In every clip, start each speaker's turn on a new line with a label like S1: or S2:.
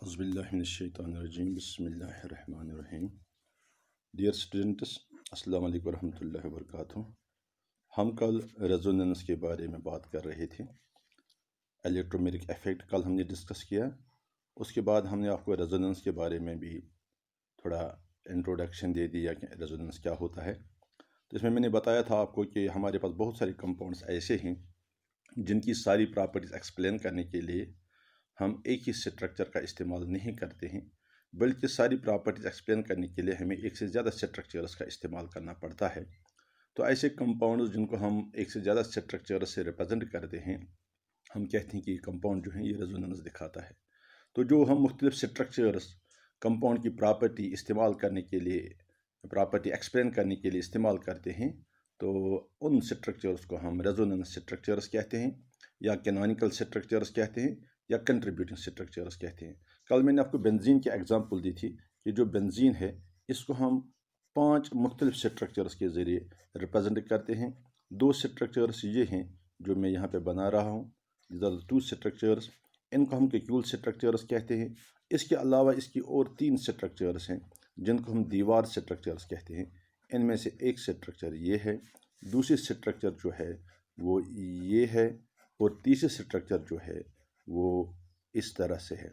S1: औज़ुबिल्लाहिमिनश्शैतानिर्रजीम बिस्मिल्लाहिर्रहमानिर्रहीम। Dear students, अस्सलाम वालेकुम रहमतुल्लाहि व बरकातुहू। हम कल रेजोनेंस के बारे में बात कर रहे थे। इलेक्ट्रोमैग्नेटिक इफेक्ट कल हमने डिस्कस किया। उसके बाद हमने आपको रेजोनेंस के बारे में भी थोड़ा इंट्रोडक्शन दे दिया कि रेजोनेंस क्या होता है। तो इसमें मैंने बताया था आपको कि हमारे पास बहुत सारे कंपाउंड्स ऐसे हैं जिनकी सारी प्रॉपर्टीज़ एक्सप्लेन करने के लिए हम एक ही स्ट्रक्चर का इस्तेमाल नहीं करते हैं, बल्कि सारी प्रॉपर्टीज़ एक्सप्लेन करने के लिए हमें एक से ज़्यादा स्ट्रक्चर्स का इस्तेमाल करना पड़ता है। तो ऐसे कंपाउंड्स जिनको हम एक से ज़्यादा स्ट्रक्चर्स से रिप्रेजेंट करते हैं, हम कहते हैं कि ये कंपाउंड जो है ये रेजोनेंस दिखाता है। तो जो हम मुख्तलिफ स्ट्रक्चर्स कंपाउंड की प्रॉपर्टी इस्तेमाल करने के लिए, प्रॉपर्टी एक्सप्लेन करने के लिए इस्तेमाल करते हैं, तो उन स्ट्रक्चर्स को हम रेजोनेंस स्ट्रक्चर्स कहते हैं, या कैनोनिकल स्ट्रक्चर्स कहते हैं, या कंट्रीब्यूटिंग स्ट्रक्चर्स कहते हैं। कल मैंने आपको बेंजीन की एग्जांपल दी थी कि जो बेंजीन है इसको हम 5 मुख्तलिफ स्ट्रक्चर्स के ज़रिए रिप्रेजेंट करते हैं। 2 स्ट्रक्चर्स ये हैं जो मैं यहाँ पे बना रहा हूँ, दीज आर 2 स्ट्रक्चर्स। इनको हम केक्यूल स्ट्रक्चर्स कहते हैं। इसके अलावा इसकी और 3 स्ट्रक्चर्स हैं जिनको हम दीवार स्ट्रक्चर्स कहते हैं। इनमें से एक स्ट्रक्चर ये है, दूसरी स्ट्रक्चर जो है वो ये है, और तीसरी स्ट्रक्चर जो है वो इस तरह से है।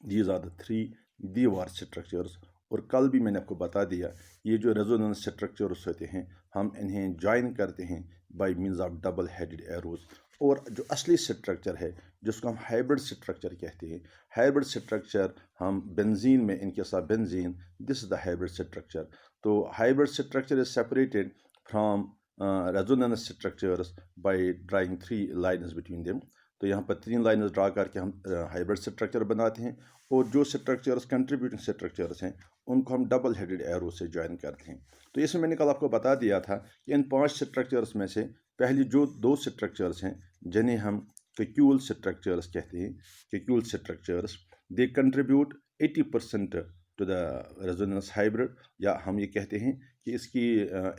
S1: दीज आर द 3 दीवार स्ट्रक्चर्स। और कल भी मैंने आपको बता दिया ये जो रेजोनेंस स्ट्रक्चर्स होते हैं हम इन्हें ज्वाइन करते हैं by means of double headed arrows. और जो असली स्ट्रक्चर है जिसको हम हाइब्रिड स्ट्रक्चर कहते हैं, हाइब्रिड स्ट्रक्चर हम बेंजीन में, इनके साथ benzene, this is the hybrid structure. तो hybrid structure is separated from resonance structures by drawing 3 lines between them. तो यहाँ पर 3 लाइन्स ड्रा करके हम हाइब्रिड स्ट्रक्चर बनाते हैं, और जो स्ट्रक्चर्स कंट्रीब्यूटिंग स्ट्रक्चर्स हैं उनको हम डबल हेडेड एरो से ज्वाइन करते हैं। तो इसमें मैंने कल आपको बता दिया था कि इन 5 स्ट्रक्चर्स में से पहली जो 2 स्ट्रक्चर्स हैं जिन्हें हम केक्यूल स्ट्रक्चर्स कहते हैं, Kekule structures, they contribute 80% to the resonance hybrid. या हम ये कहते हैं कि इसकी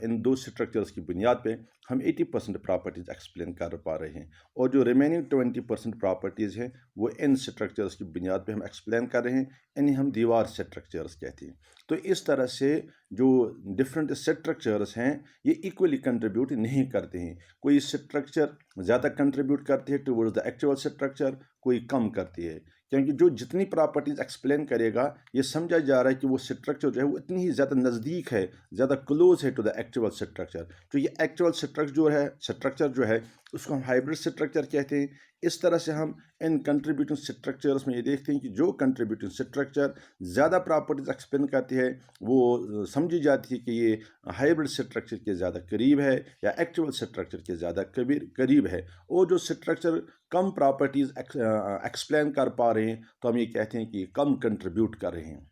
S1: इन 2 स्ट्रक्चर्स की बुनियाद पे हम 80% प्रॉपर्टीज़ एक्सप्लेन कर पा रहे हैं, और जो रिमेनिंग 20% प्रॉपर्टीज़ हैं वो इन स्ट्रक्चर्स की बुनियाद पे हम एक्सप्लेन कर रहे हैं। इन्हें हम दीवार स्ट्रक्चर्स कहते हैं। तो इस तरह से जो डिफरेंट स्ट्रक्चर्स हैं ये इक्वली कंट्रीब्यूट नहीं करते हैं। कोई स्ट्रक्चर ज़्यादा कंट्रीब्यूट करते हैं टुवर्ड्स द एक्चुअल स्ट्रक्चर, कोई कम करती है, क्योंकि जो जितनी प्रॉपर्टीज़ एक्सप्लेन करेगा ये समझा जा रहा है कि वो स्ट्रक्चर जो है वो इतनी ही ज़्यादा नज़दीक है, ज़्यादा क्लोज है टू द एक्चुअल स्ट्रक्चर। तो ये एक्चुअल स्ट्रक्चर जो है उसको हम हाइब्रिड स्ट्रक्चर कहते हैं। इस तरह से हम इन कंट्रीब्यूटिंग स्ट्रक्चर्स में ये देखते हैं कि जो कंट्रीब्यूटिंग स्ट्रक्चर ज़्यादा प्रॉपर्टीज़ एक्सप्लेन करती है वो समझी जाती है कि ये हाइब्रिड स्ट्रक्चर के ज़्यादा करीब है या एक्चुअल स्ट्रक्चर के ज़्यादा करीब है। और जो स्ट्रक्चर कम प्रॉपर्टीज़ एक्सप्लेन कर पा रहे हैं तो हम ये कहते हैं कि कम कंट्रीब्यूट कर रहे हैं।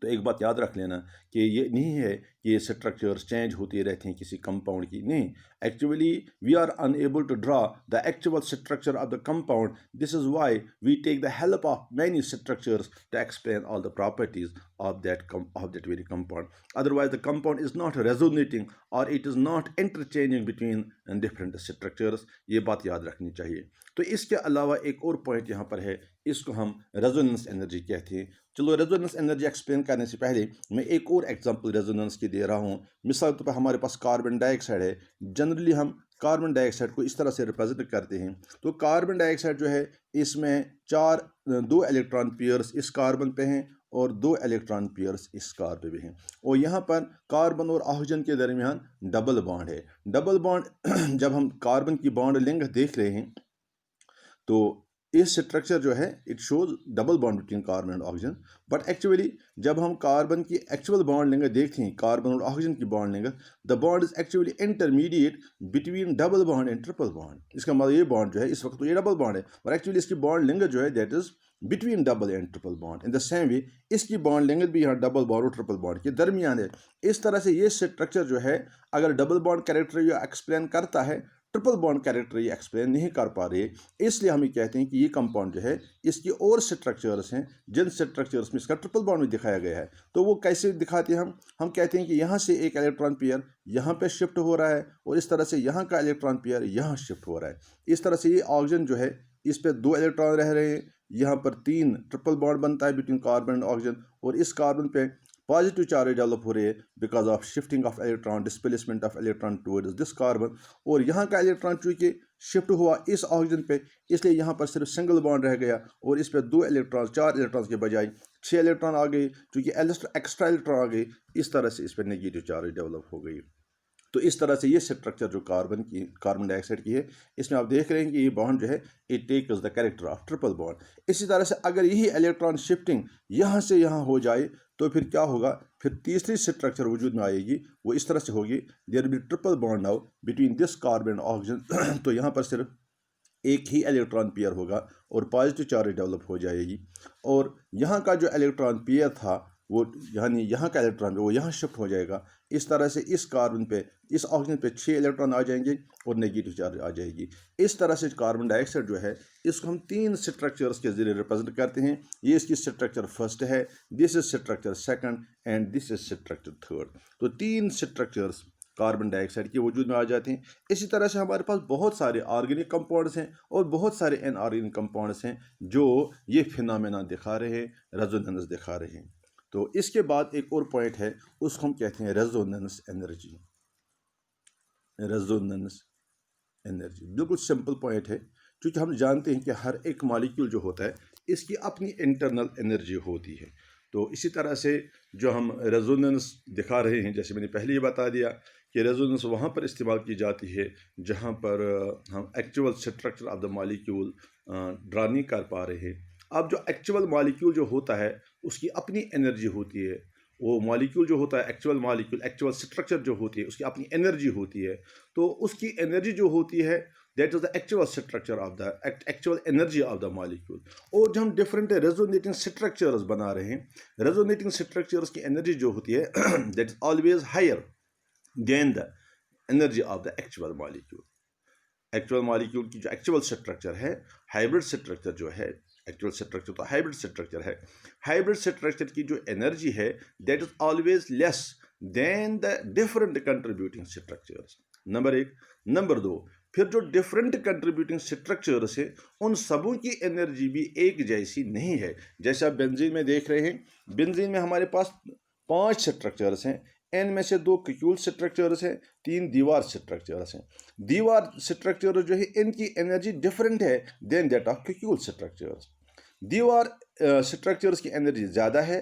S1: तो एक बात याद रख लेना कि ये नहीं है कि ये स्ट्रक्चर्स चेंज होती रहती हैं किसी कंपाउंड की, नहीं। Actually we are unable to draw the actual structure of the compound. This is why we take the help of many structures to explain all the properties of that very compound. Otherwise the compound is not resonating or it is not interchanging between different structures. ये बात याद रखनी चाहिए। तो इसके अलावा एक और पॉइंट यहाँ पर है, इसको हम रेजोनेंस एनर्जी कहते हैं। चलो रेजोनेंस एनर्जी एक्सप्लेन करने से पहले मैं एक और एग्जांपल रेजोनेंस की दे रहा हूँ। मिसाल के तौर पर हमारे पास कार्बन डाइऑक्साइड है। जनरली हम कार्बन डाइऑक्साइड को इस तरह से रिप्रेजेंट करते हैं। तो कार्बन डाइऑक्साइड जो है इसमें 2 इलेक्ट्रॉन पेयर्स इस कार्बन पे हैं और 2 इलेक्ट्रॉन पेयर्स इस कार्बन पे हैं, और यहाँ पर कार्बन और ऑक्सीजन के दरमियान डबल बॉन्ड है। डबल बॉन्ड जब हम कार्बन की बॉन्ड लेंथ देख रहे हैं तो इस स्ट्रक्चर जो है it shows double bond between carbon and oxygen, but actually जब हम कार्बन की एक्चुअल बॉन्ड लेंथ देखते हैं, कार्बन और ऑक्सीजन की bond length, the bond is actually intermediate between double bond and triple bond. इसका मतलब ये बॉन्ड जो है इस वक्त तो ये डबल बॉन्ड है, और एक्चुअली इसकी बॉन्ड लेंथ जो है that is between double and triple bond. In the same way इसकी बॉन्ड लेंथ भी यहाँ डबल बॉन्ड और ट्रिपल बॉन्ड के दरमियान है। इस तरह से ये स्ट्रक्चर जो है अगर डबल बॉन्ड कैरेक्टर एक्सप्लेन करता है, ट्रिपल बॉन्ड कैरेक्टर ये एक्सप्लेन नहीं कर पा रहे, इसलिए हम ये कहते हैं कि ये कंपाउंड जो है इसकी और स्ट्रक्चर्स हैं जिन स्ट्रक्चर्स में इसका ट्रिपल बॉन्ड भी दिखाया गया है। तो वो कैसे दिखाते हैं हम कहते हैं कि यहाँ से एक इलेक्ट्रॉन पेयर यहाँ पे शिफ्ट हो रहा है और इस तरह से यहाँ का इलेक्ट्रॉन पेयर यहाँ शिफ्ट हो रहा है। इस तरह से ये ऑक्सीजन जो है इस पे 2 इलेक्ट्रॉन रह रहे हैं, यहाँ पर 3 ट्रिपल बॉन्ड बनता है बिटवीन कार्बन एंड ऑक्सीजन, और इस कार्बन पे पॉजिटिव चार्ज डेवलप हो रही है because of shifting of electron, displacement of electron towards this carbon. और यहाँ का इलेक्ट्रॉन चूँकि शिफ्ट हुआ इस ऑक्सीजन पे, इसलिए यहाँ पर सिर्फ सिंगल बॉन्ड रह गया, और इस पे 2 इलेक्ट्रॉन, 4 इलेक्ट्रॉन के बजाय 6 इलेक्ट्रॉन आ गए, चूँकि एक्स्ट्रा इलेक्ट्रॉन आ गए, इस तरह से इस पर नेगेटिव चार्ज डेवलप हो गई। तो इस तरह से ये स्ट्रक्चर जो कार्बन डाइऑक्साइड की है, इसमें आप देख रहे हैं कि ये बॉन्ड जो है it takes the character of triple bond. इसी तरह से अगर यही इलेक्ट्रॉन शिफ्टिंग यहाँ से यहाँ हो जाए तो फिर क्या होगा, फिर तीसरी स्ट्रक्चर वजूद में आएगी, वो इस तरह से होगी, there will be triple bond now between this carbon and oxygen. तो यहाँ पर सिर्फ एक ही इलेक्ट्रॉन पेयर होगा और पॉजिटिव चार्ज डेवलप हो जाएगी, और यहाँ का जो इलेक्ट्रॉन पेयर था वो यानी यहाँ का इलेक्ट्रॉन वो यहाँ शिफ्ट हो जाएगा। इस तरह से इस कार्बन पे, इस ऑक्सीजन पे 6 इलेक्ट्रॉन आ जाएंगे और नेगेटिव चार्ज आ जाएगी। इस तरह से कार्बन डाइऑक्साइड जो है इसको हम 3 स्ट्रक्चर्स के जरिए रिप्रेजेंट करते हैं। ये इसकी स्ट्रक्चर फर्स्ट है, this is structure second and this is structure third. तो 3 स्ट्रक्चर्स कार्बन डाइऑक्साइड के वजूद में आ जाते हैं। इसी तरह से हमारे पास बहुत सारे ऑर्गेनिक कंपाउंड्स हैं और बहुत सारे इनऑर्गेनिक कंपाउंड्स हैं जो ये फिनोमेना दिखा रहे हैं, रेजोनेंस दिखा रहे हैं। तो इसके बाद एक और पॉइंट है, उसको हम कहते हैं रेजोनेंस एनर्जी। रेजोनेंस एनर्जी बिल्कुल सिंपल पॉइंट है, क्योंकि हम जानते हैं कि हर एक मॉलिक्यूल जो होता है इसकी अपनी इंटरनल एनर्जी होती है। तो इसी तरह से जो हम रेजोनेंस दिखा रहे हैं, जैसे मैंने पहले ही बता दिया कि रेजोनेंस वहाँ पर इस्तेमाल की जाती है जहाँ पर हम actual structure of the molecule draw नहीं कर पा रहे हैं। अब जो एक्चुअल मॉलिक्यूल जो होता है उसकी अपनी एनर्जी होती है, वो मॉलिक्यूल जो होता है एक्चुअल मॉलिक्यूल, एक्चुअल स्ट्रक्चर जो होती है उसकी अपनी एनर्जी होती है। तो उसकी एनर्जी जो होती है that is the actual structure of the actual energy of the molecule. और जो हम डिफरेंट रेजोनेटिंग स्ट्रक्चर्स बना रहे हैं, रेजोनेटिंग स्ट्रक्चर्स की एनर्जी जो होती है that is always higher than the energy of the actual molecule. Actual molecule की जो एक्चुअल स्ट्रक्चर है, हाइब्रिड स्ट्रक्चर जो है, एक्चुअल स्ट्रक्चर तो हाइब्रिड स्ट्रक्चर है, हाइब्रिड स्ट्रक्चर की जो एनर्जी है that is always less than the different contributing structures. Number 1। Number 2, फिर जो डिफरेंट कंट्रीब्यूटिंग स्ट्रक्चर्स है उन सबों की एनर्जी भी एक जैसी नहीं है। जैसे आप बेंजीन में देख रहे हैं, बेंजीन में हमारे पास 5 स्ट्रक्चर्स हैं, इनमें से 2 क्यूल स्ट्रक्चर्स हैं, 3 दीवार स्ट्रक्चर्स हैं। दीवार स्ट्रक्चर जो है इनकी एनर्जी डिफरेंट है than that of Kekule structures. Dewar structures की एनर्जी ज़्यादा है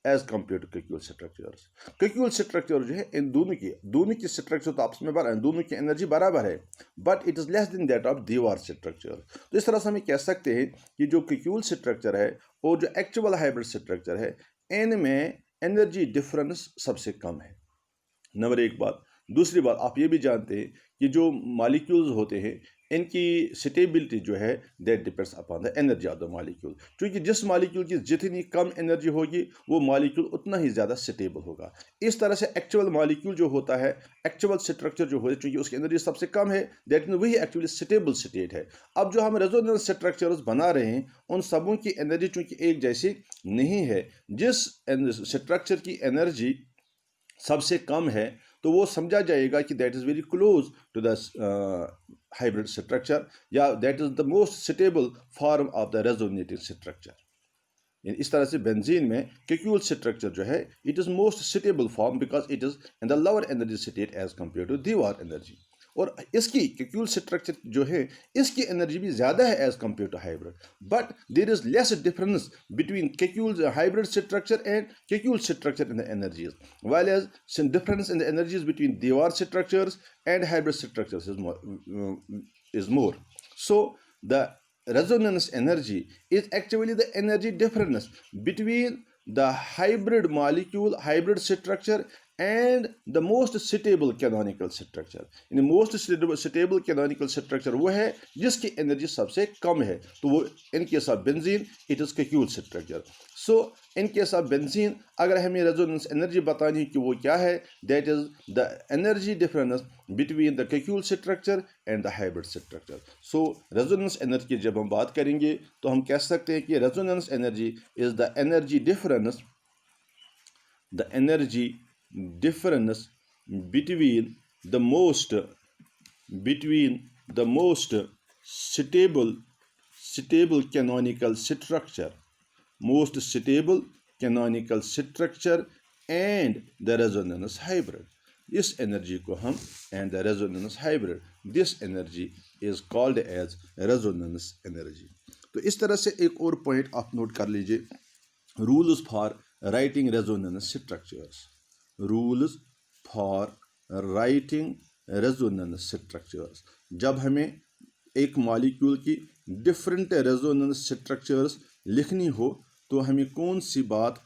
S1: as compare to Kekule structures. Kekule structure जो है इन दोनों की स्ट्रक्चर तो आपस में दोनों की एनर्जी बराबर है, but it is less than that of दीवार स्ट्रक्चर। तो इस तरह से हम कह सकते हैं कि जो क्यूल स्ट्रक्चर है और जो एक्चुअल हाइब्रिड स्ट्रक्चर है इनमें एनर्जी डिफरेंस सबसे कम है। नंबर 1 बात। दूसरी बात, आप ये भी जानते हैं कि जो मॉलिक्यूल्स होते हैं इनकी स्टेबिलिटी जो है that depends upon the energy of the molecule. क्योंकि जिस मॉलिक्यूल की जितनी कम एनर्जी होगी वो मॉलिक्यूल उतना ही ज़्यादा स्टेबल होगा। इस तरह से एक्चुअल मॉलिक्यूल जो होता है, एक्चुअल स्ट्रक्चर जो होता है, चूँकि उसकी एनर्जी सबसे कम है, दैट मीन वही एक्चुअली स्टेबल स्टेट है। अब जो हम रेजोनेंस स्ट्रक्चर्स बना रहे हैं उन सबों की एनर्जी चूँकि एक जैसी नहीं है, जिस स्ट्रक्चर की एनर्जी सबसे कम है तो वो समझा जाएगा कि that is very close to the hybrid structure, या that is the most stable form of the resonating structure. इस तरह से बेंजीन में क्यूल स्ट्रक्चर जो है it is most stable form because it is in the lower energy state as compare to their energy. और इसकी Kiul structure जो है इसकी एनर्जी भी ज़्यादा है as compare to hybrid, but there is less difference between Kekule hybrid structure and Kekule structure in the energies, while as difference in the energies between Dewar structures and hybrid structures is more. So the resonance energy is actually the energy difference between the hybrid molecule, hybrid structure and the most stable canonical structure. In most stable canonical structure वो है जिसकी energy सबसे कम है, तो वो in case of benzene it is Kiul structure. So in case of benzene अगर हमें resonance energy बतानी है कि वो क्या है, that is the energy difference between the Kiul structure and the hybrid structure. So resonance energy की जब हम बात करेंगे तो हम कह सकते हैं कि resonance energy is the energy difference, the energy difference between the most stable stable canonical structure, most stable canonical structure and the resonance hybrid. इस एनर्जी को हम and the resonance hybrid, this energy is called as resonance energy. तो इस तरह से एक और point आप नोट कर लीजिए, rules for writing resonance structures, rules for writing resonance structures. जब हमें एक मॉलिक्यूल की डिफरेंट रेजोनेंस स्ट्रक्चर्स लिखनी हो तो हमें कौन सी बात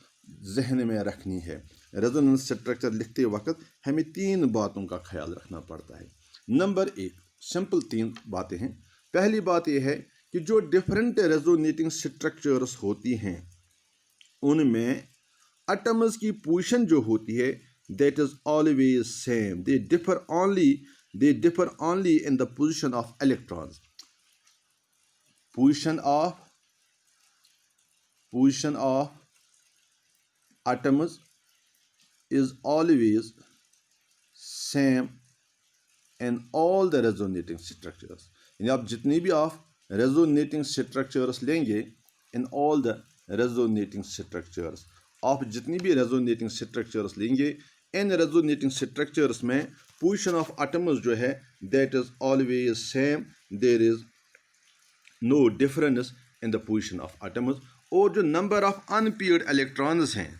S1: जहन में रखनी है। रेजोनेंस स्ट्रक्चर लिखते वक्त हमें 3 बातों का ख्याल रखना पड़ता है। नंबर 1, सिंपल 3 बातें हैं। पहली बात यह है कि जो डिफरेंट रेजोनेटिंग स्ट्रक्चर्स होती हैं उनमें एटम्स की पोजीशन जो होती है that is always same, they differ only in the position of electrons. Position of atoms is always same in all the resonating structures. यानी आप जितनी भी आप resonating structures लेंगे, in all the resonating structures, आप जितनी भी resonating structures लेंगे, इन resonating structures में position of atoms जो है that is always same, there is no difference in the position of atoms. और जो number of unpaired electrons हैं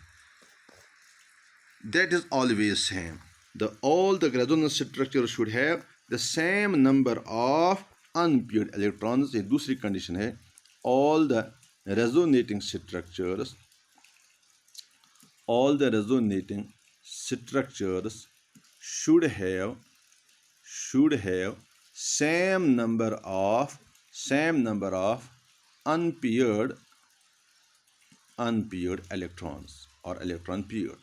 S1: that is always same. All the resonance structures should have the same number of unpaired electrons. ये दूसरी condition है, all the resonating structures should have same number of unpaired electrons or electron paired,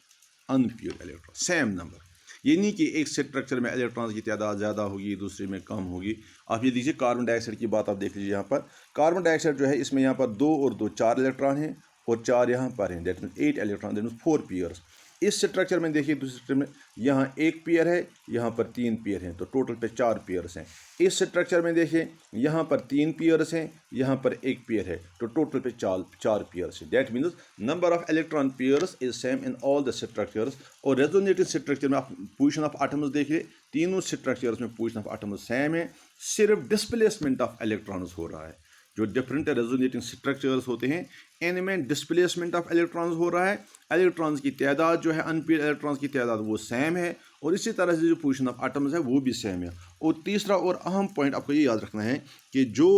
S1: unpaired electrons, same number. ये नहीं कि एक structure में electrons की तादाद ज़्यादा होगी दूसरे में कम होगी। आप ये देखिए कार्बन डाइऑक्साइड की बात आप देख लीजिए, यहाँ पर कार्बन डाइऑक्साइड जो है इसमें यहाँ पर 2 और 2 4 इलेक्ट्रॉन हैं और 4 यहाँ पर हैं, that means 8 electron, that means 4 pairs. इस स्ट्रक्चर में देखिए दूसरे स्ट्रक्चर में यहाँ 1 पेयर है, यहाँ पर 3 पेयर हैं, तो टोटल पे 4 पेयर्स हैं। इस स्ट्रक्चर में देखिए यहाँ पर 3 पेयर्स हैं, यहाँ पर 1 पेयर है, तो टोटल पे 4 पेयर्स हैं। That means number of electron pairs is same in all the structures. और रेजोनेटिंग स्ट्रक्चर में आप पोजीशन ऑफ एटम्स देखिए, तीनों स्ट्रक्चर्स में पोजीशन ऑफ एटम्स सेम है, सिर्फ डिस्प्लेसमेंट ऑफ इलेक्ट्रॉन्स हो रहा है। जो डिफरेंट रेजोनेटिंग स्ट्रक्चर्स होते हैं इनमें डिस्प्लेसमेंट ऑफ इलेक्ट्रॉन्स हो रहा है, इलेक्ट्रॉन्स की तादाद जो है अनपेयर्ड इलेक्ट्रॉन्स की तादाद वो सेम है, और इसी तरह से जो पोजीशन ऑफ एटम्स है वो भी सेम है। और तीसरा और अहम पॉइंट आपको ये याद रखना है कि जो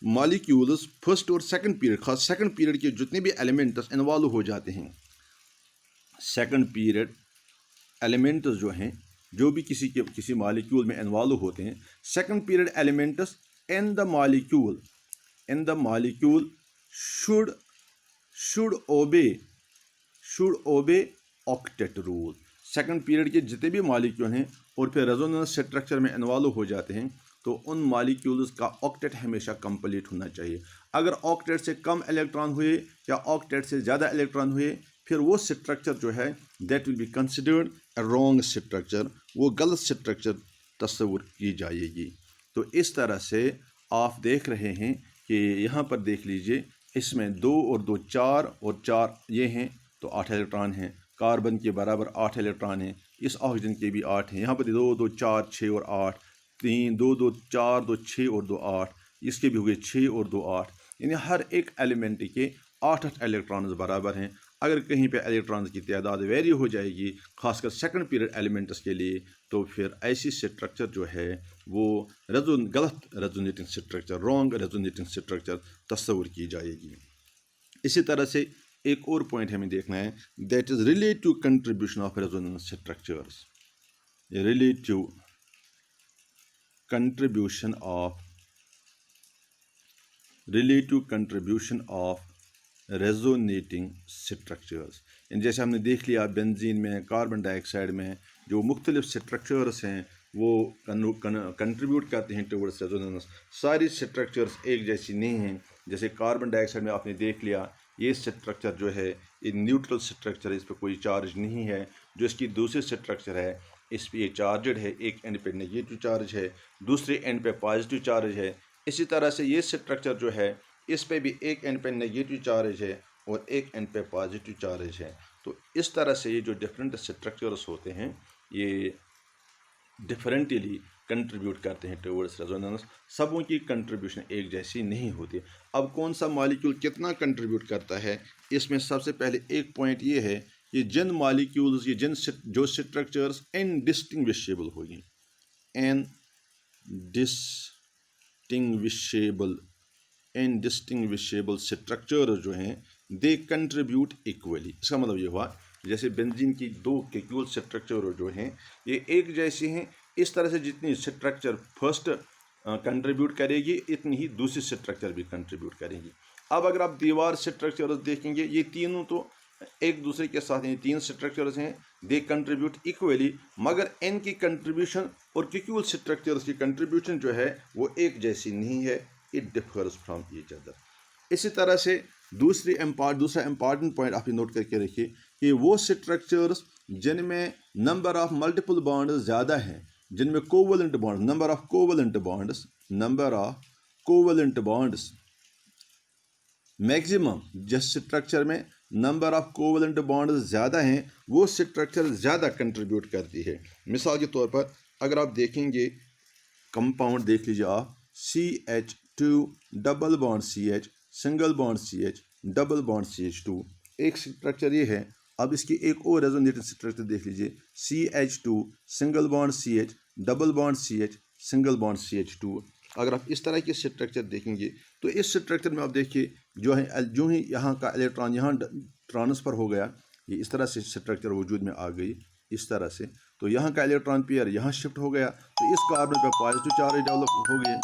S1: मॉलिक्यूल्स फर्स्ट और सेकंड पीरियड, खास सेकंड पीरियड के जितने भी एलिमेंट्स इन्वॉल्व हो जाते हैं, सेकंड पीरियड एलिमेंट्स जो हैं जो भी किसी मॉलिक्यूल में इन्वॉल्व होते हैं, second period elements in the molecule should obey octet rule. Second period के जितने भी मॉलिक्यूल हैं और फिर रेजोनेंस स्ट्रक्चर में इन्वॉल्व हो जाते हैं तो उन मॉलिक्यूल्स का ऑक्टेट हमेशा कंप्लीट होना चाहिए। अगर ऑक्टेट से कम इलेक्ट्रॉन हुए या ऑक्टेट से ज़्यादा इलेक्ट्रॉन हुए, फिर वो स्ट्रक्चर जो है that will be considered a wrong structure, वो गलत स्ट्रक्चर तस्वुर की जाएगी। तो इस तरह से आप देख रहे हैं कि यहाँ पर देख लीजिए, इसमें 2 और 2 4 और 4 ये हैं तो 8 इलेक्ट्रॉन हैं, कार्बन के बराबर 8 इलेक्ट्रॉन हैं, इस ऑक्सीजन के भी 8 हैं, यहाँ पर 2 2 4 6 और 8, 3 2 2 4 2 6 और 2 8, इसके भी हुए 6 और 2 8, यानी हर एक एलिमेंट के 8 इलेक्ट्रॉन्स बराबर हैं। अगर कहीं पे इलेक्ट्रॉन्स की तादाद वेरी हो जाएगी, खासकर सेकंड पीरियड एलिमेंट्स के लिए, तो फिर ऐसी स्ट्रक्चर जो है वो गलत resonating structure, wrong resonating structure तस्वुर की जाएगी। इसी तरह से एक और पॉइंट हमें देखना है, that is relative contribution of resonance structures, relative contribution of resonating structures. जैसे हमने देख लिया बेंजीन में, कार्बन डाइऑक्साइड में जो मुख्तलिफ स्ट्रक्चर्स हैं वो कंट्रीब्यूट करते हैं टुवर्ड्स रेजोनेंस। सारी स्ट्रक्चर्स एक जैसी नहीं हैं। जैसे कार्बन डाइऑक्साइड में आपने देख लिया, ये स्ट्रक्चर जो है ये न्यूट्रल स्ट्रक्चर है, इस पर कोई चार्ज नहीं है। जो इसकी दूसरी स्ट्रक्चर है इस पर ये चार्जड है, एक एंड पे नेगेटिव चार्ज है, दूसरे एंड पे पॉजिटिव चार्ज है। इसी तरह से ये स्ट्रक्चर जो है इस पे भी एक एंड पे नेगेटिव चार्ज है और एक एंड पे पॉजिटिव चार्ज है। तो इस तरह से ये जो डिफरेंट स्ट्रक्चर्स होते हैं ये डिफरेंटली कंट्रीब्यूट करते हैं टुवर्ड्स रेजोनेंस। सबों की कंट्रीब्यूशन एक जैसी नहीं होती। अब कौन सा मॉलिक्यूल कितना कंट्रीब्यूट करता है, इसमें सबसे पहले एक पॉइंट ये है कि जिन मॉलिक्यूल्स ये जिन जो स्ट्रक्चर्स इनडिस्टिंग्विशेबल होगी, इनडिस्टिंग्विशेबल स्ट्रक्चर जो हैं दे कंट्रीब्यूट इक्वली। इसका मतलब ये हुआ जैसे बेंजीन की दो केक्यूल स्ट्रक्चर जो हैं ये एक जैसे हैं, इस तरह से जितनी स्ट्रक्चर फर्स्ट कंट्रीब्यूट करेगी इतनी ही दूसरी स्ट्रक्चर भी कंट्रीब्यूट करेगी। अब अगर आप दीवार स्ट्रक्चर देखेंगे ये तीनों तो एक दूसरे के साथ ये तीन स्ट्रक्चर्स हैं, दे कंट्रीब्यूट इक्वली, मगर इन की कंट्रीब्यूशन और केक्यूल स्ट्रक्चर्स की कंट्रीब्यूशन जो है वो एक जैसी नहीं है, it differs from each other. इसी तरह से दूसरा इम्पॉर्टेंट पॉइंट आप नोट करके रखिए कि वो स्ट्रक्चर्स जिनमें नंबर ऑफ मल्टीपल बॉन्ड्स ज़्यादा हैं, जिनमें covalent bond number of covalent bonds maximum, जिस स्ट्रक्चर में नंबर ऑफ कोवलेंट बॉन्ड्स ज़्यादा हैं वो स्ट्रक्चर ज़्यादा कंट्रीब्यूट करती है। मिसाल के तौर पर अगर आप देखेंगे कंपाउंड देख लीजिए आप, CH2 double bond CH single bond CH double bond CH2 एक स्ट्रक्चर ये है। अब इसकी एक और रेजोनेटिव स्ट्रक्चर देख लीजिए, CH2 single bond CH double bond CH single bond CH2। अगर आप इस तरह के स्ट्रक्चर देखेंगे तो इस स्ट्रक्चर में आप देखिए जो ही यहाँ का इलेक्ट्रॉन यहाँ ट्रांसफ़र हो गया, ये इस तरह से स्ट्रक्चर वजूद में आ गई इस तरह से, तो यहाँ का इलेक्ट्रॉन पेयर यहाँ शिफ्ट हो गया तो इस कार्बन पे पॉजिटिव चार्ज डेवलप हो गया।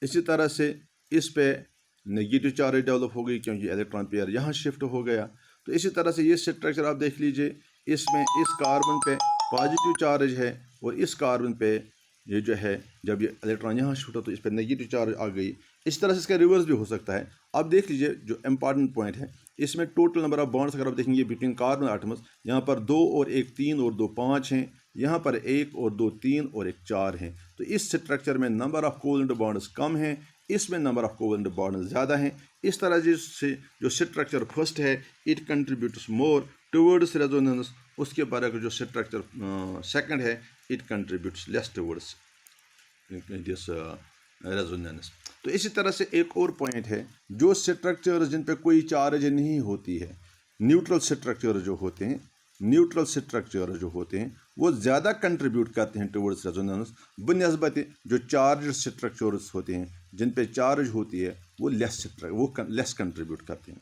S1: इसी तरह से इस पे नेगेटिव चार्ज डेवलप हो गई क्योंकि इलेक्ट्रॉन पेयर यहाँ शिफ्ट हो गया। तो इसी तरह से ये स्ट्रक्चर आप देख लीजिए, इसमें इस कार्बन पे पॉजिटिव चार्ज है और इस कार्बन पे ये जो है जब ये इलेक्ट्रॉन यहाँ शिफ्ट हो तो इस पर नेगेटिव चार्ज आ गई। इस तरह से इसका रिवर्स भी हो सकता है। अब देख लीजिए जो इम्पॉर्टेंट पॉइंट है, इसमें टोटल नंबर ऑफ बॉन्ड्स अगर आप देखेंगे बिटवीन कार्बन आटम्स, यहाँ पर 2 और 1 3 और 2 5 हैं, यहाँ पर 1 और 2 3 और 1 4 हैं। तो इस स्ट्रक्चर में नंबर ऑफ कोवलेंट बॉन्ड्स कम हैं, इसमें नंबर ऑफ कोवलेंट बॉन्ड्स ज़्यादा हैं। इस तरह से जो स्ट्रक्चर फर्स्ट है it contributes more towards resonance, उसके बाद जो स्ट्रक्चर सेकंड है it contributes less towards this resonance. तो इसी तरह से एक और पॉइंट है, जो स्ट्रक्चर जिन पे कोई चार्ज नहीं होती है, न्यूट्रल स्ट्रक्चर जो होते हैं वो ज़्यादा कंट्रीब्यूट करते हैं टुवर्ड्स रेजोनेंस बनिस्बत जो चार्ज स्ट्रक्चर्स होते हैं जिन पे चार्ज होती है वो लेस कंट्रीब्यूट करते हैं।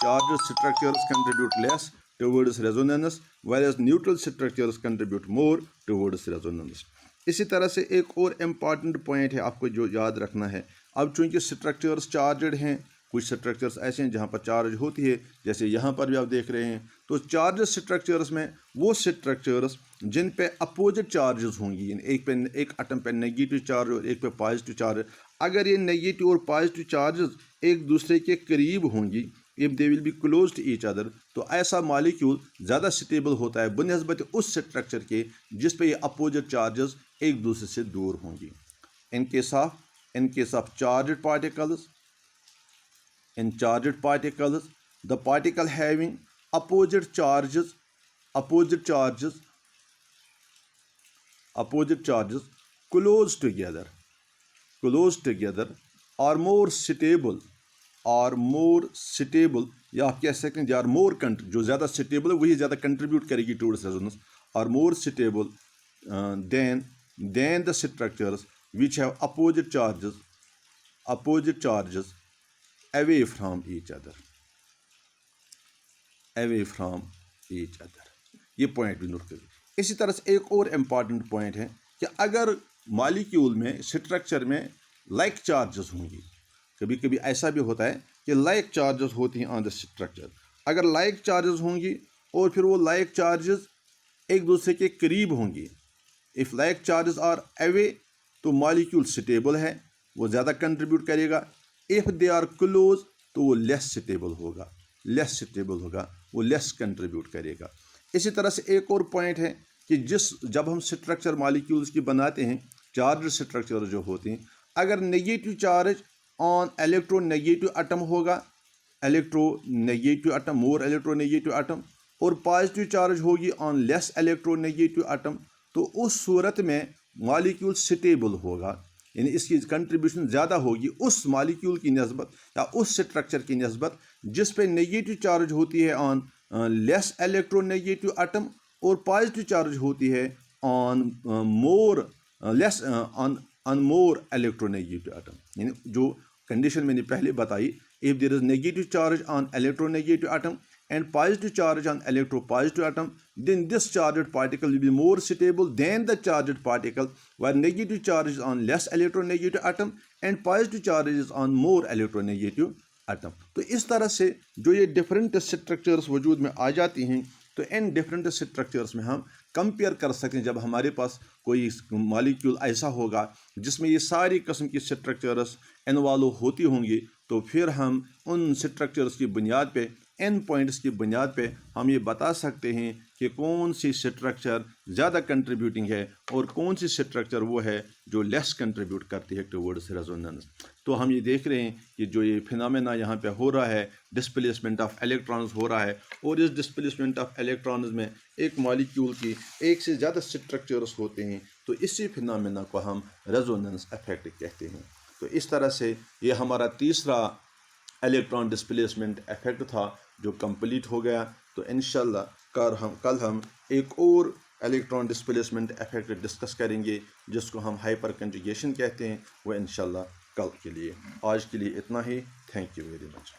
S1: Charge structures contribute less towards resonance whereas neutral structures contribute more towards resonance. इसी तरह से एक और इम्पॉर्टेंट पॉइंट है आपको जो याद रखना है, अब चूंकि स्ट्रक्चर्स चार्जड हैं, कुछ स्ट्रक्चर्स ऐसे हैं जहाँ पर चार्ज होती है, जैसे यहाँ पर भी आप देख रहे हैं, तो चार्ज स्ट्रक्चर्स में वो स्ट्रक्चर्स जिन पे अपोजिट चार्जेस होंगी, एक एटम पे नेगेटिव चार्ज और एक पे पॉजिटिव चार्ज, अगर ये नेगेटिव और पॉजिटिव चार्जेस एक दूसरे के करीब होंगी, if they will be close to each other, तो ऐसा मॉलिक्यूल ज़्यादा स्टेबल होता है बनिस्बत उस स्ट्रक्चर के जिस पे ये अपोजिट चार्जेस एक दूसरे से दूर होंगी। In case of charged particles, the particle having opposite charges close together are more stable, या आप कह सकते हैं दे आर मोर जो ज़्यादा स्टेबल है वही ज़्यादा कंट्रीब्यूट करेगी towards resonance, are more stable than the structures which have opposite charges away from each other। ये पॉइंट भी नोट करिए। इसी तरह से एक और इम्पॉर्टेंट पॉइंट है कि अगर मॉलिक्यूल में स्ट्रक्चर में लाइक चार्जेस होंगी, कभी कभी ऐसा भी होता है कि लाइक चार्जेस होती हैं ऑन द स्ट्रक्चर, अगर लाइक चार्जेस होंगी और फिर वो लाइक चार्जेस एक दूसरे के करीब होंगी, if like charges are away तो मॉलिक्यूल स्टेबल है, वो ज़्यादा कंट्रीब्यूट करेगा, इफ़ दे आर क्लोज तो वो लेस स्टेबल होगा, वो लेस कंट्रीब्यूट करेगा। इसी तरह से एक और पॉइंट है कि जब हम स्ट्रक्चर मॉलिक्यूल्स की बनाते हैं, चार्ज स्ट्रक्चर जो होते हैं, अगर negative charge on electronegative atom होगा, electronegative atom, more electronegative atom, और पॉजिटिव चार्ज होगी ऑन लेस इलेक्ट्रोनेगेटिव एटम, तो उस सूरत में मॉलिक्यूल स्टेबल होगा, यानी इसकी कंट्रीब्यूशन ज़्यादा होगी उस मॉलिक्यूल की नस्बत या उस स्ट्रक्चर की नस्बत जिस पे नेगेटिव चार्ज होती है ऑन लेस इलेक्ट्रोनेगेटिव एटम, और पॉजिटिव चार्ज होती है on more less on more electronegative atom. यानी जो कंडीशन मैंने पहले बताई, if there is negative charge on electronegative atom and positive charge on electropositive atom, then this charged particle will be more stable than the charged particle where negative charge is on less electronegative atom and positive charge is on more electronegative atom। तो इस तरह से जो ये different structures वजूद में आ जाती हैं, तो इन डिफरेंट स्ट्रक्चर्स में हम कंपेयर कर सकते हैं। जब हमारे पास कोई मॉलिक्यूल ऐसा होगा जिसमें ये सारी किस्म की स्ट्रक्चर्स इन्वॉल्व होती होंगी, तो फिर हम उन स्ट्रक्चर्स की बुनियाद पे, एन पॉइंट्स की बुनियाद पे हम ये बता सकते हैं कि कौन सी स्ट्रक्चर ज़्यादा कंट्रीब्यूटिंग है और कौन सी स्ट्रक्चर वो है जो लेस कंट्रीब्यूट करती है टुवर्ड्स रेजोनेंस। तो हम ये देख रहे हैं कि जो ये फिनोमेना यहाँ पे हो रहा है, डिस्प्लेसमेंट ऑफ इलेक्ट्रॉन्स हो रहा है, और इस डिस्प्लेसमेंट ऑफ इलेक्ट्रॉन्स में एक मॉलिक्यूल की एक से ज़्यादा स्ट्रक्चर्स होते हैं, तो इसी फिनोमेना को हम रेजोनेंस इफेक्ट कहते हैं। तो इस तरह से ये हमारा तीसरा इलेक्ट्रॉन डिस्प्लेसमेंट इफेक्ट था जो कंप्लीट हो गया। तो इंशाल्लाह कल हम एक और इलेक्ट्रॉन डिस्प्लेसमेंट इफेक्ट डिस्कस करेंगे जिसको हम हाइपर कंजुगेशन कहते हैं, वो इंशाल्लाह कल के लिए। आज के लिए इतना ही। Thank you very much.